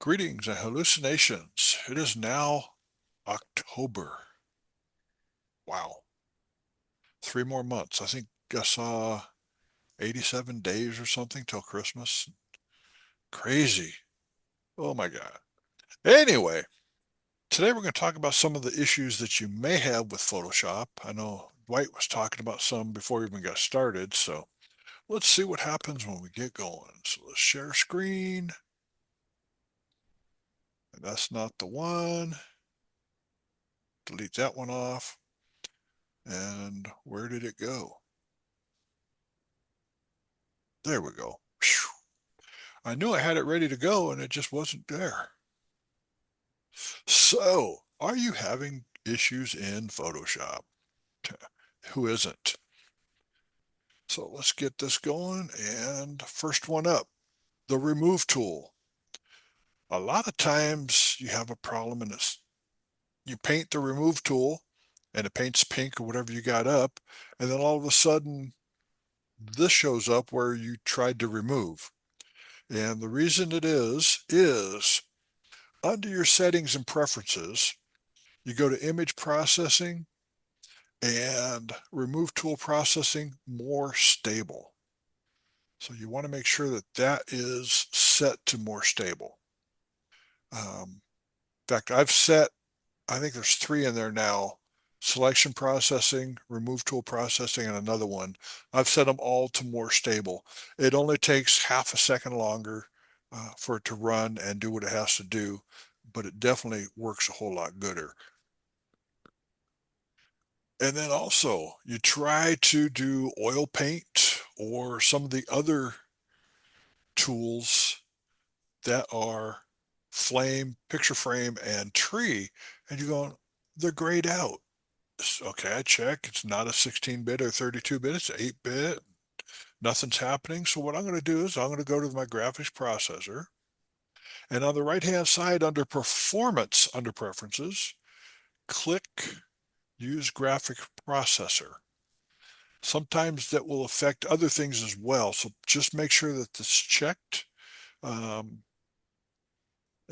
Greetings and hallucinations. It is now October. Wow. 3 more months. I think I saw 87 days or something till Christmas. Crazy. Oh my God. Anyway, today we're going to talk about some of the issues that you may have with Photoshop. I know Dwight was talking about some before we even got started, so let's see what happens when we get going. So let's share screen. That's not the one. Delete that one off. And where did it go? There we go. Whew. I knew I had it ready to go and it just wasn't there. So, are you having issues in Photoshop? Who isn't? So let's get this going. And first one up, the remove tool. A lot of times you have a problem and you paint the remove tool and it paints pink or whatever you got up. And then all of a sudden this shows up where you tried to remove. And the reason it is under your settings and preferences, you go to image processing and remove tool processing more stable. So you want to make sure that that is set to more stable. In fact, I think there's three in there now: selection processing, remove tool processing, and another one. I've set them all to more stable. It only takes half a second longer for it to run and do what it has to do, but it definitely works a whole lot gooder. And then also, you try to do oil paint or some of the other tools that are flame, picture frame, and tree, and you're going, they're grayed out. Okay, I check. It's not a 16-bit or 32-bit, it's 8-bit. Nothing's happening. So what I'm going to do is I'm going to go to my graphics processor, and on the right-hand side under Performance, under Preferences, click Use Graphic Processor. Sometimes that will affect other things as well. So just make sure that this is checked. Um,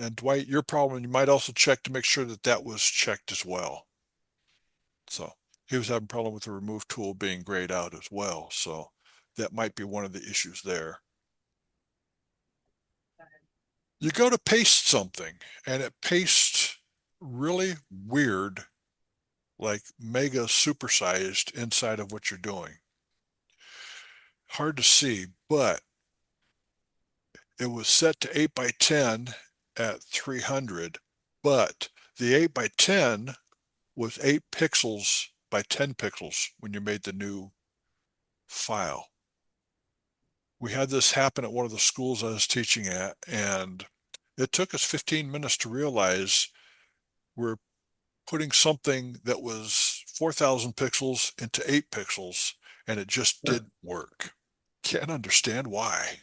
and Dwight, your problem, you might also check to make sure that that was checked as well. So he was having a problem with the remove tool being grayed out as well. So that might be one of the issues there. You go to paste something and it pastes really weird, like mega supersized inside of what you're doing. Hard to see, but it was set to 8 by 10 at 300, but the 8 by 10 was 8 pixels by 10 pixels when you made the new file. We had this happen at one of the schools I was teaching at, and it took us 15 minutes to realize we're putting something that was 4,000 pixels into 8 pixels, and it just didn't work. Can't understand why.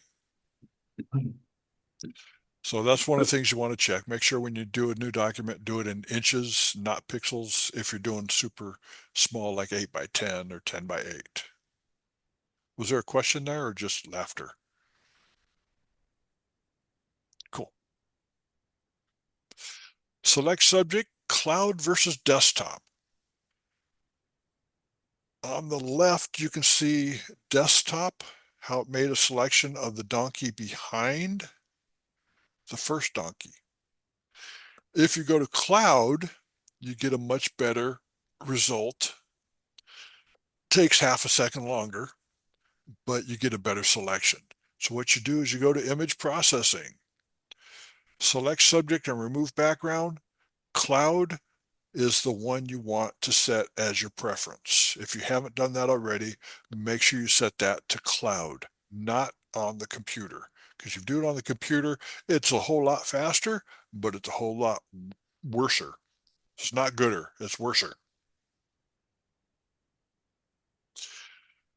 So that's one of the things you want to check. Make sure when you do a new document, do it in inches, not pixels, if you're doing super small, like 8 by 10 or 10 by 8. Was there a question there or just laughter? Cool. Select subject, cloud versus desktop. On the left, you can see desktop, how it made a selection of the donkey behind the first donkey. If you go to cloud, you get a much better result. Takes half a second longer, but you get a better selection. So what you do is you go to image processing, select subject and remove background. Cloud is the one you want to set as your preference. If you haven't done that already, make sure you set that to cloud, not on the computer. Because if you do it on the computer, it's a whole lot faster, but it's a whole lot worser. It's not gooder, it's worser.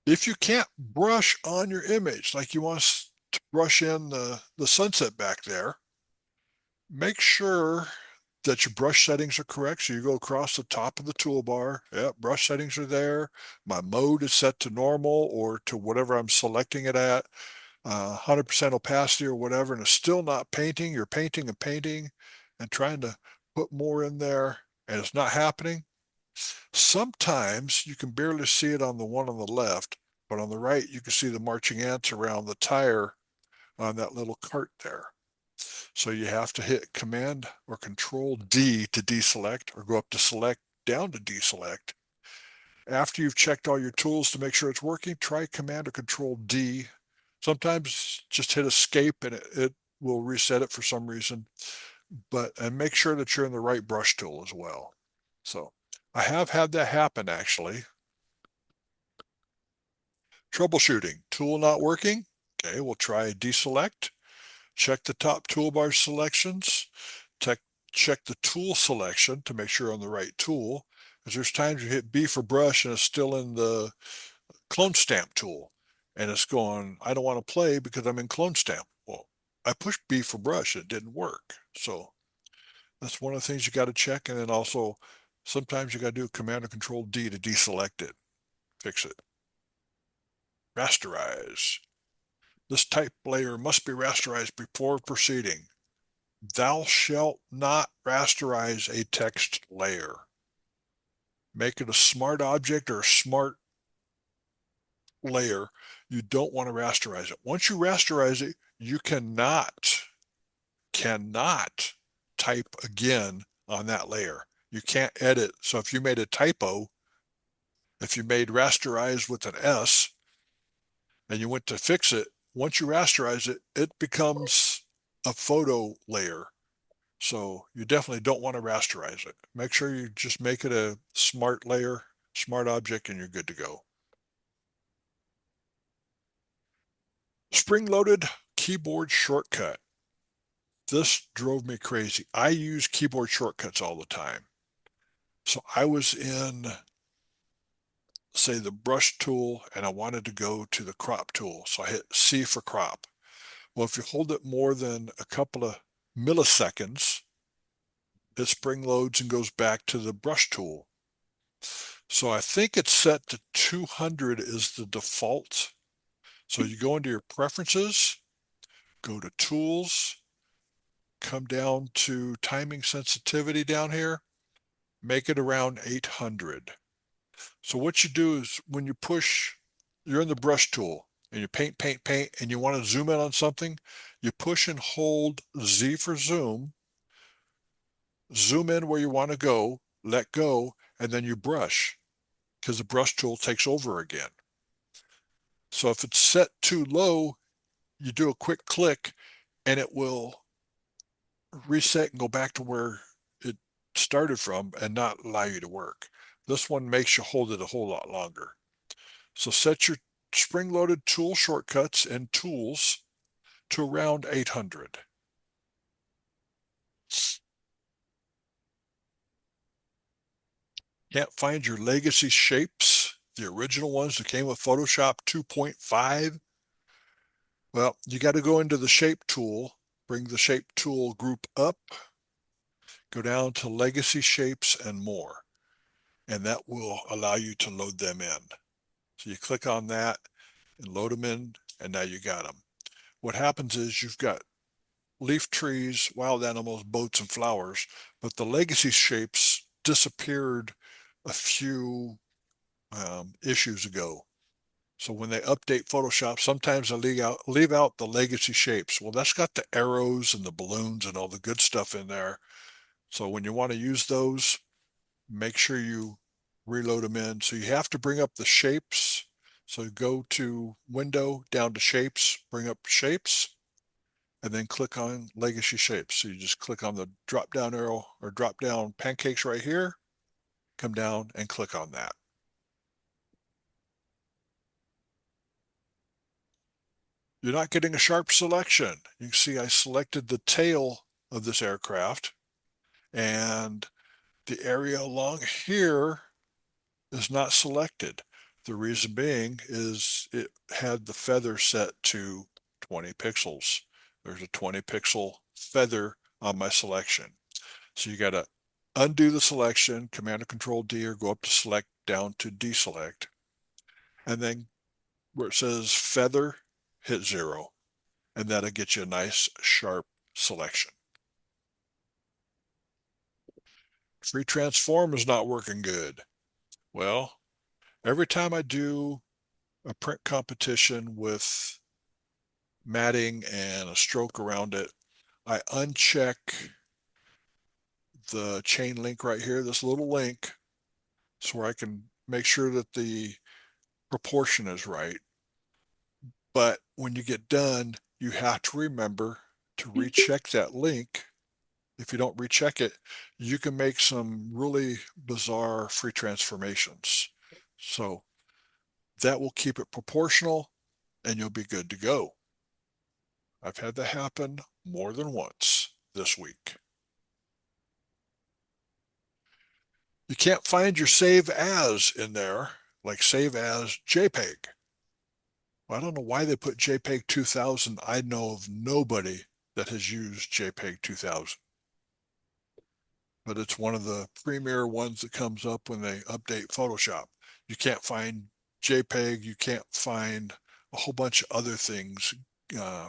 If you can't brush on your image, like you want to brush in the sunset back there, make sure that your brush settings are correct. So you go across the top of the toolbar. Yep, brush settings are there. My mode is set to normal or to whatever I'm selecting it at. 100% opacity or whatever, and it's still not painting. You're painting and painting and trying to put more in there, and it's not happening. Sometimes you can barely see it on the one on the left, but on the right, you can see the marching ants around the tire on that little cart there. So you have to hit Command or Control D to deselect, or go up to Select, down to deselect. After you've checked all your tools to make sure it's working, try Command or Control D. Sometimes just hit Escape and it will reset it for some reason. And make sure that you're in the right brush tool as well. So I have had that happen actually. Troubleshooting, tool not working. Okay, we'll try deselect. Check the top toolbar selections. Check the tool selection to make sure you're on the right tool. Because there's times you hit B for brush and it's still in the clone stamp tool. And it's going, I don't want to play because I'm in clone stamp. Well, I pushed B for brush, it didn't work. So that's one of the things you got to check. And then also, sometimes you got to do Command or Control D to deselect it, fix it. Rasterize. This type layer must be rasterized before proceeding. Thou shalt not rasterize a text layer. Make it a smart object or a smart layer. You don't want to rasterize it. Once you rasterize it, you cannot type again on that layer. You can't edit. So if you made a typo, if you made rasterize with an S and you went to fix it, once you rasterize it, it becomes a photo layer. So you definitely don't want to rasterize it. Make sure you just make it a smart layer, smart object, and you're good to go. Spring-loaded keyboard shortcut. This drove me crazy. I use keyboard shortcuts all the time. So I was in, say, the brush tool, and I wanted to go to the crop tool. So I hit C for crop. Well, if you hold it more than a couple of milliseconds, it spring loads and goes back to the brush tool. So I think it's set to 200 is the default. So you go into your preferences, go to tools, come down to timing sensitivity down here, make it around 800. So what you do is when you push, you're in the brush tool and you paint, and you want to zoom in on something, you push and hold Z for zoom in where you want to go, let go, and then you brush, because the brush tool takes over again. So if it's set too low, you do a quick click and it will reset and go back to where it started from and not allow you to work. This one makes you hold it a whole lot longer. So set your spring-loaded tool shortcuts and tools to around 800. Can't find your legacy shapes, the original ones that came with Photoshop 2.5? Well, you got to go into the shape tool, bring the shape tool group up, go down to legacy shapes and more, and that will allow you to load them in. So you click on that and load them in, and now you got them. What happens is you've got leaf trees, wild animals, boats, and flowers, but the legacy shapes disappeared a few issues ago. So when they update Photoshop, sometimes they leave out the legacy shapes. Well, that's got the arrows and the balloons and all the good stuff in there. So when you want to use those, make sure you reload them in. So you have to bring up the shapes. So go to Window, down to Shapes, bring up Shapes, and then click on Legacy Shapes. So you just click on the drop down arrow or drop down pancakes right here, come down and click on that. You're not getting a sharp selection. You can see I selected the tail of this aircraft, and the area along here is not selected. The reason being is it had the feather set to 20 pixels. There's a 20 pixel feather on my selection. So you got to undo the selection, Command or Control D, or go up to select, down to deselect. And then where it says feather, hit 0. and that'll get you a nice sharp selection. Free transform is not working good. Well, every time I do a print competition with matting and a stroke around it, I uncheck the chain link right here, this little link, so I can make sure that the proportion is right. But when you get done, you have to remember to recheck that link. If you don't recheck it, you can make some really bizarre free transformations. So that will keep it proportional and you'll be good to go. I've had that happen more than once this week. You can't find your save as in there, like save as JPEG. Well, I don't know why they put JPEG 2000. I know of nobody that has used JPEG 2000, but it's one of the premier ones that comes up when they update Photoshop. You can't find JPEG. You can't find a whole bunch of other things, uh,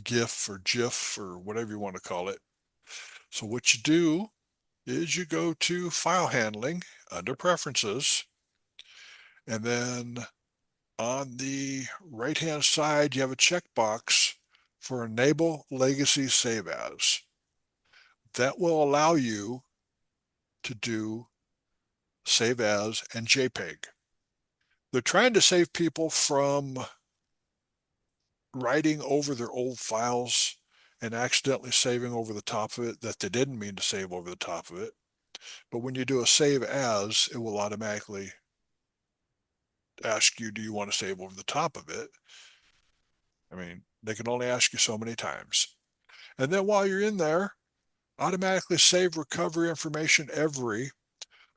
GIF or GIF or whatever you want to call it. So what you do is you go to File Handling under Preferences, and then on the right-hand side, you have a checkbox for Enable Legacy Save As. That will allow you to do Save As and JPEG. They're trying to save people from writing over their old files and accidentally saving over the top of it that they didn't mean to save over the top of it. But when you do a Save As, it will automatically ask you, do you want to save over the top of it? I mean, they can only ask you so many times. And then while you're in there, automatically save recovery information every.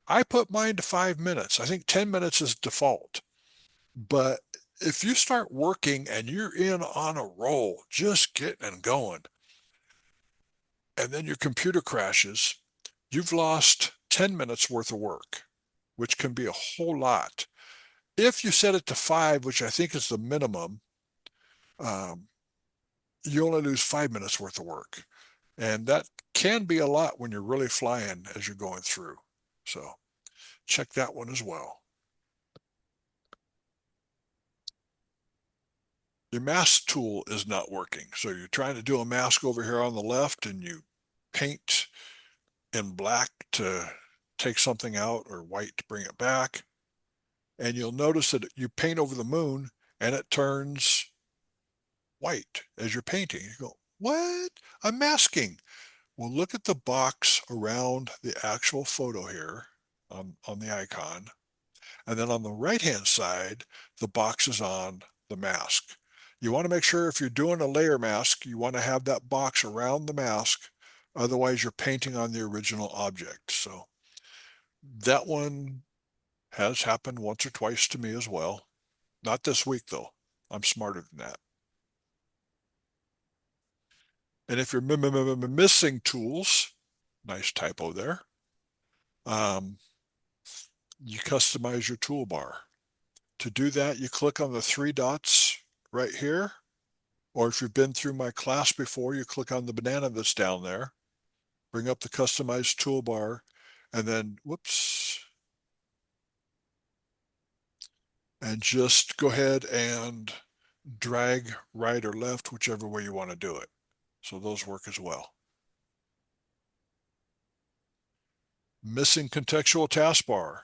I put mine to 5 minutes. I think 10 minutes is default. But if you start working and you're in on a roll, just getting and going, and then your computer crashes, you've lost 10 minutes worth of work, which can be a whole lot. If you set it to 5, which I think is the minimum, um, you only lose 5 minutes worth of work. And that can be a lot when you're really flying as you're going through. So check that one as well. Your mask tool is not working. So you're trying to do a mask over here on the left and you paint in black to take something out or white to bring it back. And you'll notice that you paint over the moon and it turns white as you're painting. You go, what? I'm masking. Well, look at the box around the actual photo here on the icon. And then on the right-hand side, the box is on the mask. You want to make sure if you're doing a layer mask, you want to have that box around the mask. Otherwise, you're painting on the original object. So that one has happened once or twice to me as well. Not this week, though. I'm smarter than that. And if you're missing tools, nice typo there, um, you customize your toolbar. To do that, you click on the 3 dots right here, or if you've been through my class before, you click on the banana that's down there, bring up the customized toolbar, and then, whoops, and just go ahead and drag right or left, whichever way you want to do it. So those work as well. Missing contextual taskbar.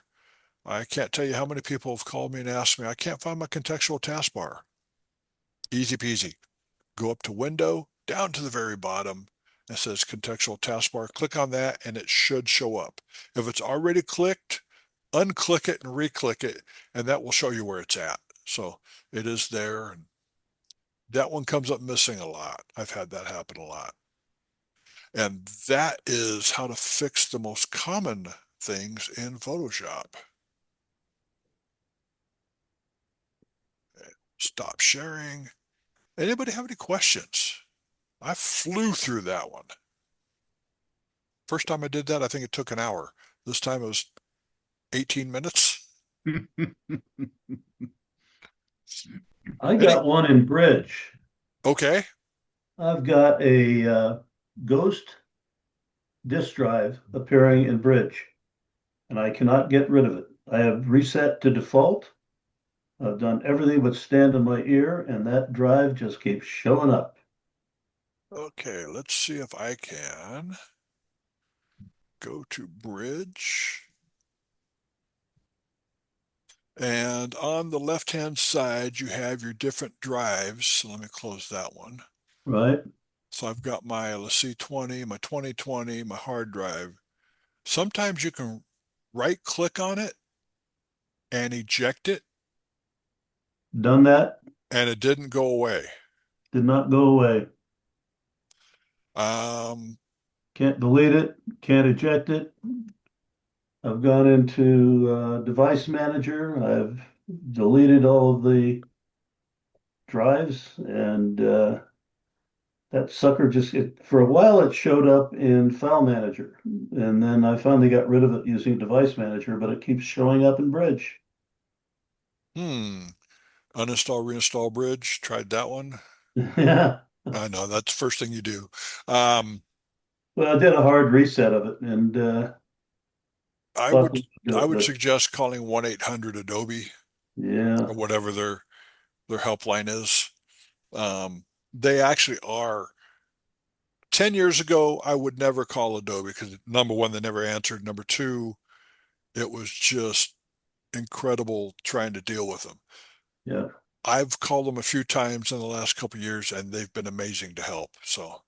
I can't tell you how many people have called me and asked me, I can't find my contextual taskbar. Easy peasy. Go up to Window, down to the very bottom. It says contextual taskbar. Click on that and it should show up. If it's already clicked, unclick it and re-click it, and that will show you where it's at. So it is there. And that one comes up missing a lot. I've had that happen a lot. And that is how to fix the most common things in Photoshop. Stop sharing. Anybody have any questions? I flew through that one. First time I did that, I think it took an hour. This time it was 18 minutes. I Any, got one in Bridge. okay. I've got a Ghost disk drive appearing in Bridge, and I cannot get rid of it. I have reset to default. I've done everything but stand on my ear, and that drive just keeps showing up. Okay, let's see if I can go to Bridge. And on the left-hand side, you have your different drives. So let me close that one. Right? So I've got my C20, my 2020, my hard drive. Sometimes you can right click on it and eject it, Done that. and it didn't go away. Did not go away. Um, Can't delete it. Can't eject it. I've gone into Device Manager. I've deleted all of the drives, and that sucker for a while it showed up in File Manager, and then I finally got rid of it using Device Manager, but it keeps showing up in Bridge. hmm. Uninstall, reinstall Bridge. Tried that one. Yeah. I know that's the first thing you do. Um, Well, I did a hard reset of it and I thought would this would do I it, would but suggest calling 1-800 Adobe yeah, or whatever their helpline is. They actually are. 10 years ago, I would never call Adobe because number one, they never answered. Number two, it was just incredible trying to deal with them. yeah. I've called them a few times in the last couple of years and they've been amazing to help. So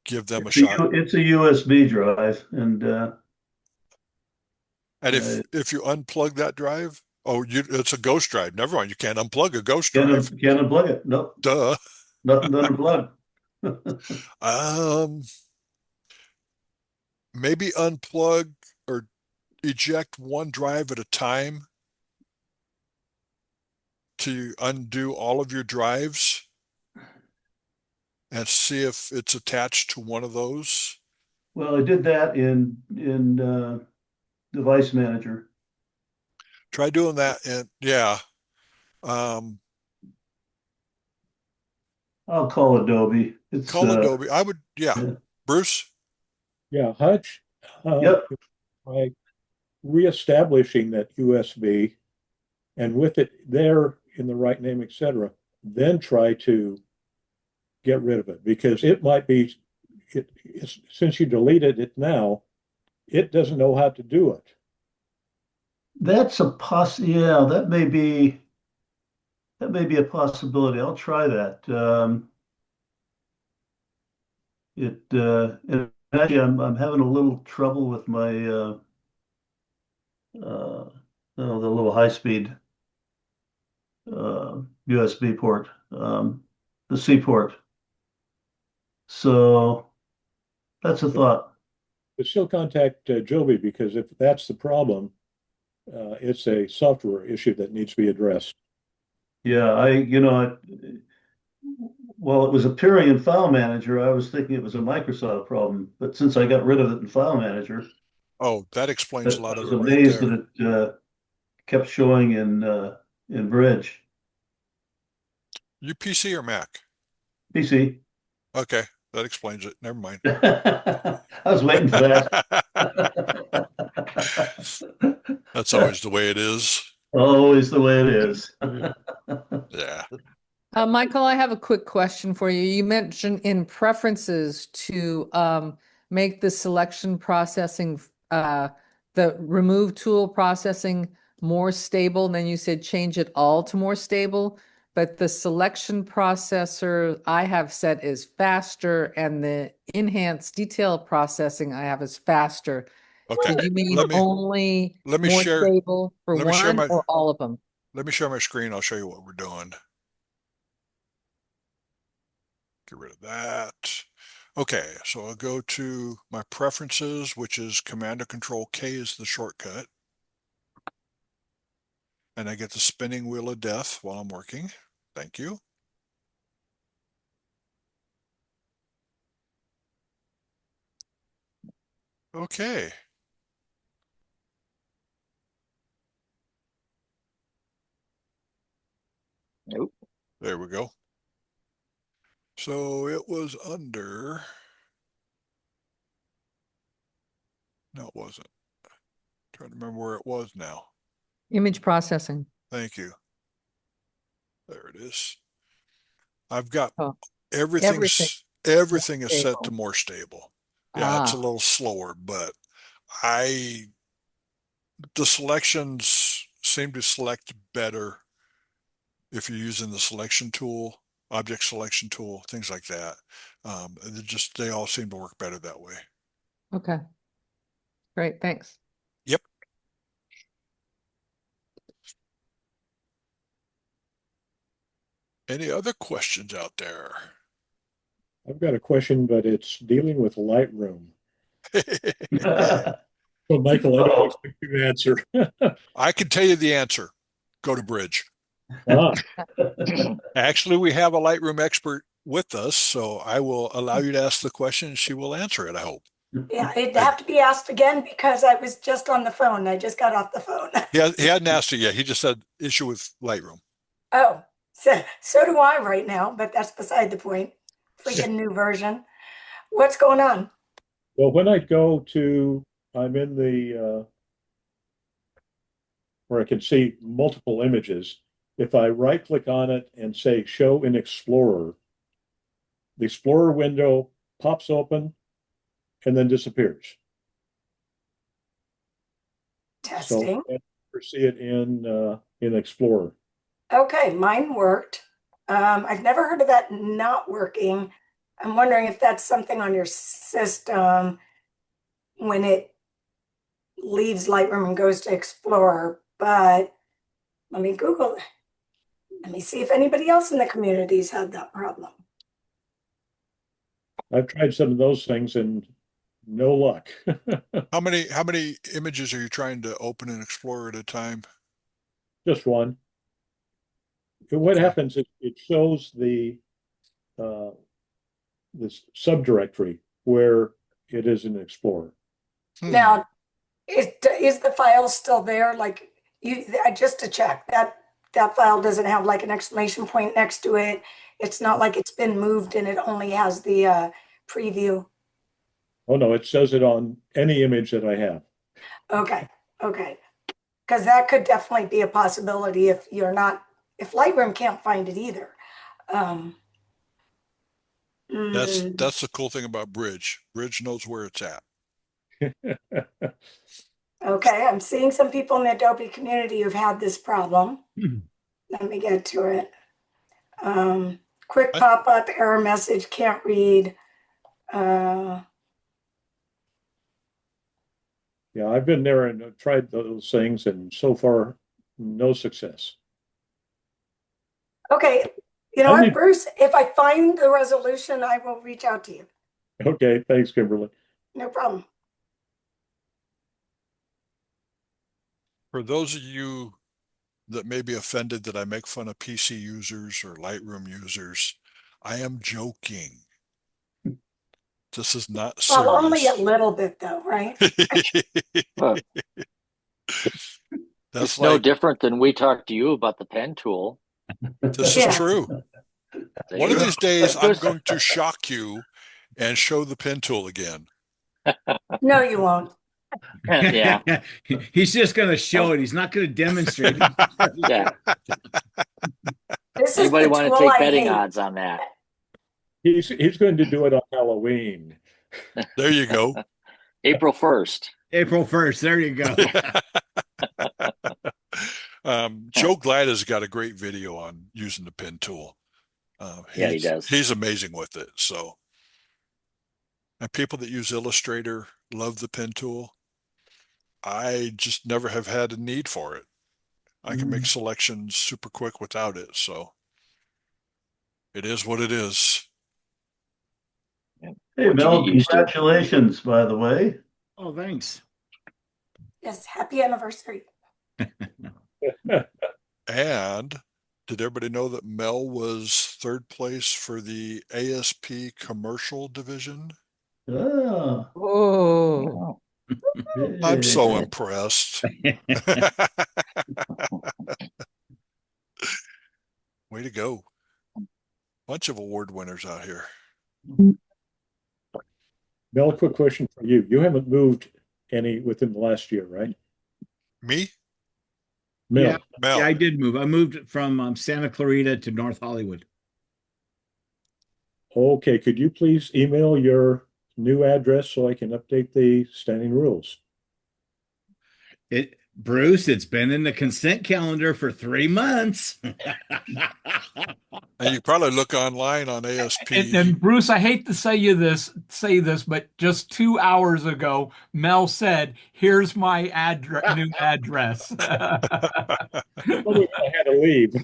give them a shot. It's a USB drive, and And I if you unplug that drive, it's a ghost drive. Never mind, you can't unplug a ghost drive. can't unplug it. Nope, Duh. nothing to unplug. Um, maybe unplug or eject one drive at a time to undo all of your drives and see if it's attached to one of those. Well, I did that in Device Manager. Try doing that and yeah. Um, I'll call Adobe. It's call Adobe. I would, yeah. yeah. Bruce? Yeah, Hutch, Yep. by reestablishing that USB and with it there in the right name, etc., then try to get rid of it because it might be, since you deleted it now, it doesn't know how to do it. That's a yeah, that may be a possibility. I'll try that. And actually I'm having a little trouble with my uh oh, the little high speed USB port, the C port. So that's a thought. But still contact Joby because if that's the problem, it's a software issue that needs to be addressed. Yeah, well, it was appearing in File Manager. I was thinking it was a Microsoft problem, but since I got rid of it in File Manager, Oh, that explains a I lot of was it right amazed there. that it kept showing in Bridge. You PC or Mac? PC. Okay, that explains it. Never mind. I was waiting for that. That's always the way it is. Always the way it is. Yeah. Michael, I have a quick question for you. You mentioned in preferences to make the selection processing, the remove tool processing more stable. And then you said change it all to more stable. But the selection processor I have set is faster, and the enhanced detail processing I have is faster. Okay. Did you mean Let me only let me more share stable for let me share one my or all of them? let me share my screen. I'll show you what we're doing. Get rid of that. Okay, so I'll go to my preferences, which is Command or Control K is the shortcut. And I get the spinning wheel of death while I'm working. Thank you. Okay. Nope. There we go. So it was under. No, it wasn't. Trying to remember where it was now. Image processing. Thank you. There it is. I've got Oh, everything is set stable. to more stable. Yeah, it's a Ah, little slower, but the selections seem to select better if you're using the selection tool, object selection tool, things like that. They all seem to work better that way. okay. Great, thanks. Yep. Any other questions out there? I've got a question, but it's dealing with Lightroom. So Michael, I don't expect you to answer. I can tell you the answer. Go to Bridge. Ah, Actually, we have a Lightroom expert with us, so I will allow you to ask the question and she will answer it, I hope. Yeah, it'd have to be asked again because I was just on the phone. I just got off the phone. He hadn't asked it yet. He just said issue with Lightroom. Oh, so do I right now, but that's beside the point. Freaking new version. What's going on? well, when I go to, I'm in the where I can see multiple images. If I right click on it and say show in Explorer, the Explorer window pops open and then disappears. Testing. So I never see it in Explorer. Okay, mine worked. I've never heard of that not working. I'm wondering if that's something on your system when it leaves Lightroom and goes to Explorer. But let me Google. Let me see if anybody else in the community's had that problem. I've tried some of those things and no luck. How many images are you trying to open in Explorer at a time? Just one. And what happens is it shows the this subdirectory where it is in Explorer. Now, is the file still there? Like just to check that file doesn't have like an exclamation point next to it. It's not like it's been moved and it only has the preview. Oh no, it says it on any image that I have. Okay, okay. Because that could definitely be a possibility if Lightroom can't find it either. That's the cool thing about Bridge. Bridge knows where it's at. Okay, I'm seeing some people in the Adobe community who've had this problem. Let me get to it. Quick pop-up, error message, can't read. Yeah, I've been there and tried those things, and so far, no success. Okay, you know what, Bruce? If I find the resolution, I will reach out to you. Okay, thanks, Kimberly. No problem. For those of you that may be offended that I make fun of PC users or Lightroom users, I am joking. This is not serious. Well, only a little bit though, right? It's no different than we talked to you about the pen tool. This is true. One of these days, I'm going to shock you and show the pen tool again. No, you won't. Yeah. He's just going to show it. He's not going to demonstrate. Yeah. This Anybody is the want to tool take I betting hate. odds on that? He's going to do it on Halloween. There you go. April 1st. April 1st. There you go. Joe Glad has got a great video on using the pen tool. Yeah, he does. He's amazing with it. So, and people that use Illustrator love the pen tool. I just never have had a need for it. I can make selections super quick without it. So it is what it is. Hey, Mel, congratulations, by the way. Oh, thanks. Yes, happy anniversary. And did everybody know that Mel was third place for the ASP commercial division? Ah, Oh, I'm so yeah. impressed. Way to go. Bunch of award winners out here. Mel, a quick question for you. You haven't moved any within the last year, right? Me? Mel, Yeah. Mel. Yeah, I did move. I moved from Santa Clarita to North Hollywood. okay, could you please email your new address so I can update the standing rules? Bruce, it's been in the consent calendar for 3 months. And you probably look online on ASP. And Bruce, I hate to say this, but just 2 hours ago, Mel said, "Here's my new address." Probably I had to leave.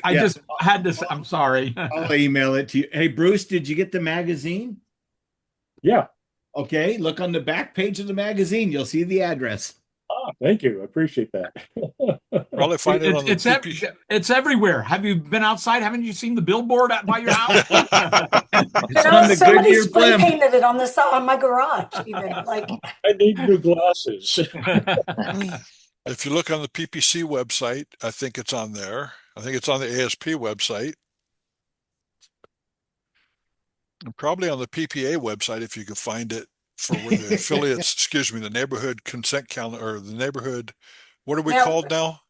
I just had to say, I'm sorry. I'll email it to you. Hey, Bruce, did you get the magazine? Yeah. Okay, look on the back page of the magazine. You'll see the address. Thank you. I appreciate that. Probably find it on the It's everywhere. Have you been outside? Haven't you seen the billboard by your house? It's on the somebody Goodyear spray blimp. painted it on the side on my garage. Even like, I need new glasses. If you look on the PPC website, I think it's on there. I think it's on the ASP website. And probably on the PPA website if you could find it for where the affiliates, excuse me, the neighborhood consent calendar or the neighborhood, what are we Now- called now?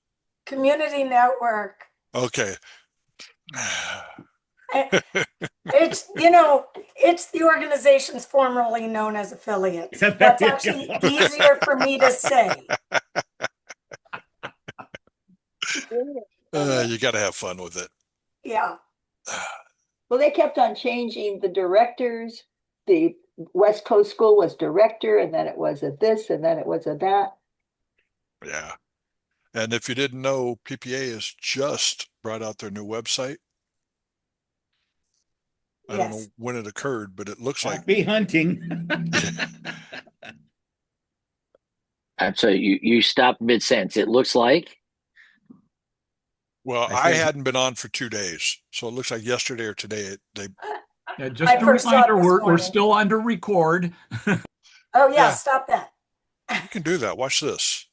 community network. Okay. It's it's the organizations formerly known as affiliates. There That's you actually go. easier for me to say. You got to have fun with it. Yeah. Well, they kept on changing the directors. The West Coast School was director, and then it was a this, and then it was a that. Yeah. And if you didn't know, PPA has just brought out their new website. I don't know Yes. when it occurred, but it looks like Happy hunting. I'm sorry, you stopped mid-sentence. It looks like. well, I I said- hadn't been on for 2 days, so it looks like yesterday or today they Yeah, just I a first saw it reminder, this we're morning. still under record. Oh yeah, Yeah. stop that. you can do that. Watch this.